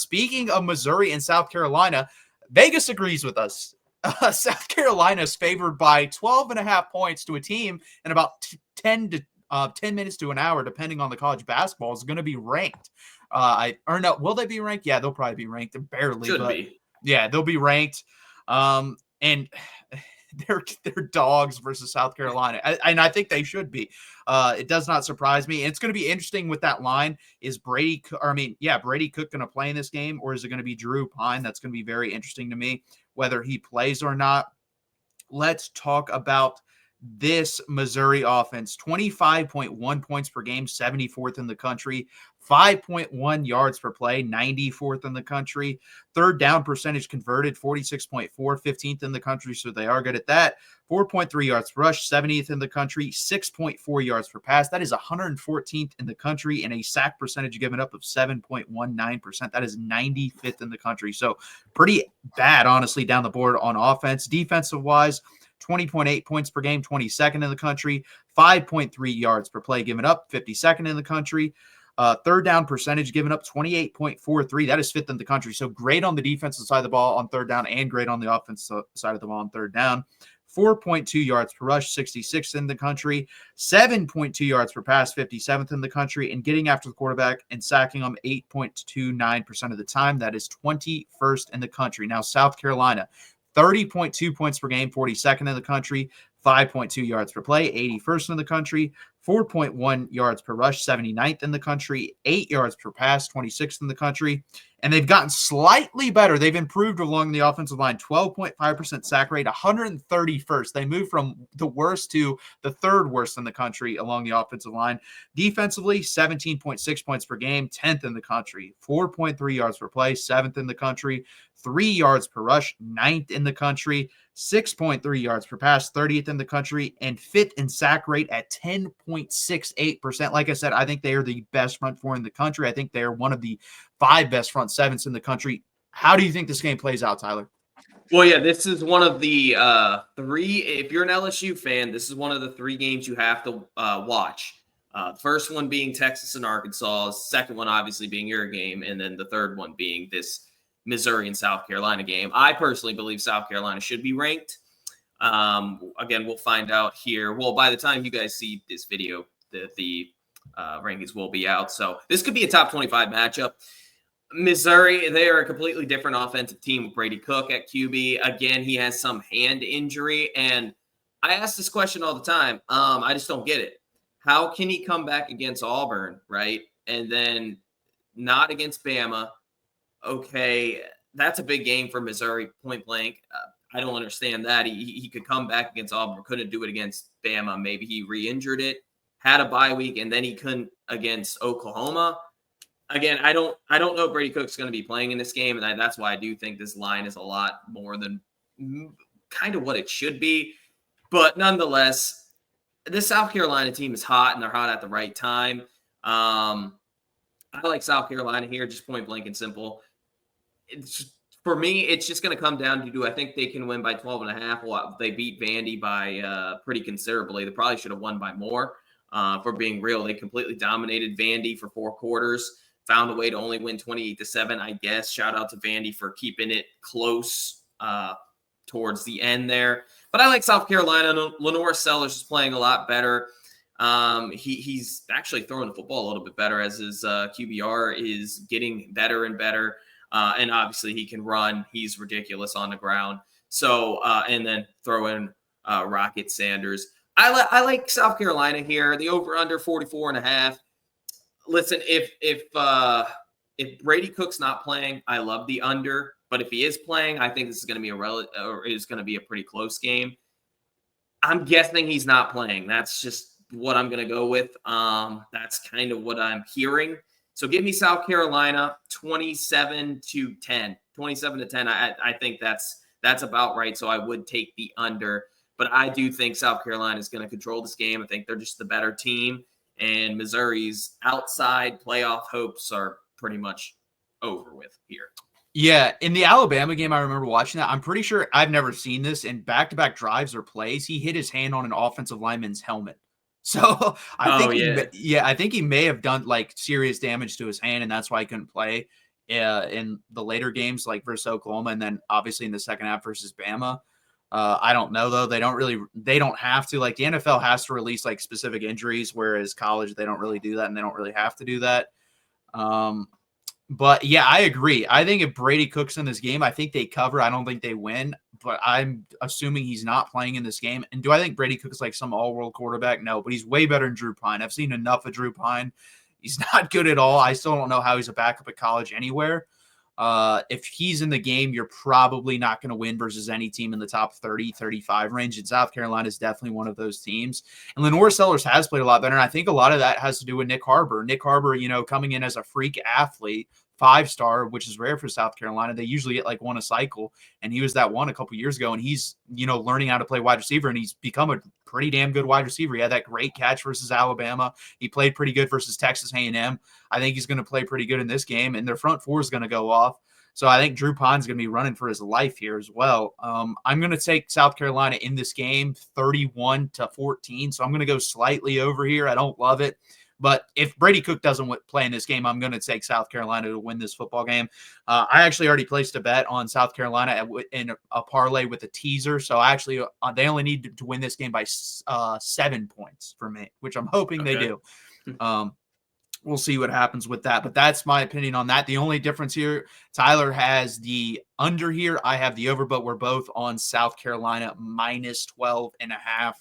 speaking of Missouri and South Carolina, Vegas agrees with us. South Carolina is favored by 12.5 points to a team in about 10 minutes to an hour, depending on the college basketball, is going to be ranked. Will they be ranked? Yeah, they'll probably be ranked barely. Should be. Yeah, they'll be ranked. And they're dogs versus South Carolina. And I think they should be. It does not surprise me. And it's going to be interesting with that line. Is Brady Cook going to play in this game, or is it going to be Drew Pine? That's going to be very interesting to me, whether he plays or not. Let's talk about this Missouri offense. 25.1 points per game, 74th in the country. 5.1 yards per play, 94th in the country. Third down percentage converted, 46.4, 15th in the country, so they are good at that. 4.3 yards per rush, 70th in the country. 6.4 yards per pass. That is 114th in the country, and a sack percentage given up of 7.19%. That is 95th in the country. So pretty bad, honestly, down the board on offense. Defensive-wise, 20.8 points per game, 22nd in the country. 5.3 yards per play given up, 52nd in the country. Third down percentage given up, 28.43. That is 5th in the country. So great on the defensive side of the ball on third down and great on the offensive side of the ball on third down. 4.2 yards per rush, 66th in the country. 7.2 yards per pass, 57th in the country. And getting after the quarterback and sacking them 8.29% of the time. That is 21st in the country. Now, South Carolina, 30.2 points per game, 42nd in the country. 5.2 yards per play, 81st in the country. 4.1 yards per rush, 79th in the country. 8 yards per pass, 26th in the country. And they've gotten slightly better. They've improved along the offensive line. 12.5% sack rate, 131st. They moved from the worst to the third worst in the country along the offensive line. Defensively, 17.6 points per game, 10th in the country. 4.3 yards per play, 7th in the country. 3 yards per rush, 9th in the country. 6.3 yards per pass, 30th in the country, and 5th in sack rate at 10.68%. Like I said, I think they are the best front four in the country. I think they are one of the 5 best front sevens in the country. How do you think this game plays out, Tyler? Well, yeah, this is one of the 3. If you're an LSU fan, this is one of the 3 games you have to watch. The first one being Texas and Arkansas, second one obviously being your game, and then the third one being this Missouri and South Carolina game. I personally believe South Carolina should be ranked. Again, we'll find out here. Well, by the time you guys see this video, the rankings will be out. So this could be a top 25 matchup. Missouri, they are a completely different offensive team with Brady Cook at QB. Again, he has some hand injury. And I ask this question all the time. I just don't get it. How can he come back against Auburn, right? And then not against Bama? Okay, that's a big game for Missouri, point blank. I don't understand that. He could come back against Auburn, couldn't do it against Bama. Maybe he re-injured it, had a bye week, and then he couldn't against Oklahoma. Again, I don't know if Brady Cook's going to be playing in this game, and that's why I do think this line is a lot more than kind of what it should be. But nonetheless, this South Carolina team is hot, and they're hot at the right time. I like South Carolina here, just point blank and simple. For me, it's just going to come down to, do I think they can win by 12.5? Well, they beat Vandy by pretty considerably. They probably should have won by more. For being real, they completely dominated Vandy for 4 quarters, found a way to only win 28-7, I guess. Shout out to Vandy for keeping it close towards the end there. But I like South Carolina. Lenore Sellers is playing a lot better. He's actually throwing the football a little bit better as his QBR is getting better and better. And obviously he can run. He's ridiculous on the ground. So, and then throw in Rocket Sanders. I like South Carolina here. The over-under 44.5. Listen, if Brady Cook's not playing, I love the under. But if he is playing, I think this is going to be a pretty close game. I'm guessing he's not playing. That's just what I'm going to go with. That's kind of what I'm hearing. So give me South Carolina 27-10. 27-10. I think that's about right. So I would take the under. But I do think South Carolina is going to control this game. I think they're just the better team. And Missouri's outside playoff hopes are pretty much over with here. Yeah, in the Alabama game, I remember watching that. I'm pretty sure, I've never seen this, in back-to-back drives or plays, he hit his hand on an offensive lineman's helmet. So I think he may have done like serious damage to his hand, and that's why he couldn't play in the later games, like versus Oklahoma, and then obviously in the second half versus Bama. I don't know though. They don't have to. Like the NFL has to release like specific injuries, whereas college they don't really do that, and they don't really have to do that. But yeah, I agree. I think if Brady Cook's in this game, I think they cover. I don't think they win, but I'm assuming he's not playing in this game. And do I think Brady Cook is like some all-world quarterback? No, but he's way better than Drew Pine. I've seen enough of Drew Pine. He's not good at all. I still don't know how he's a backup at college anywhere. If he's in the game, you're probably not going to win versus any team in the top 30, 35 range. And South Carolina is definitely one of those teams. And Lenore Sellers has played a lot better. And I think a lot of that has to do with Nick Harbor. Nick Harbor, coming in as a freak athlete, 5-star, which is rare for South Carolina. They usually get like one a cycle. And he was that one a couple years ago. And he's, learning how to play wide receiver. And he's become a pretty damn good wide receiver. He had that great catch versus Alabama. He played pretty good versus Texas A&M. I think he's going to play pretty good in this game. And their front four is going to go off. So I think Drew Pine's going to be running for his life here as well. I'm going to take South Carolina in this game 31-14. So I'm going to go slightly over here. I don't love it. But if Brady Cook doesn't play in this game, I'm going to take South Carolina to win this football game. I actually already placed a bet on South Carolina in a parlay with a teaser. So actually, they only need to win this game by 7 points for me, which I'm hoping they do. We'll see what happens with that. But that's my opinion on that. The only difference here, Tyler has the under here. I have the over, but we're both on South Carolina minus 12.5.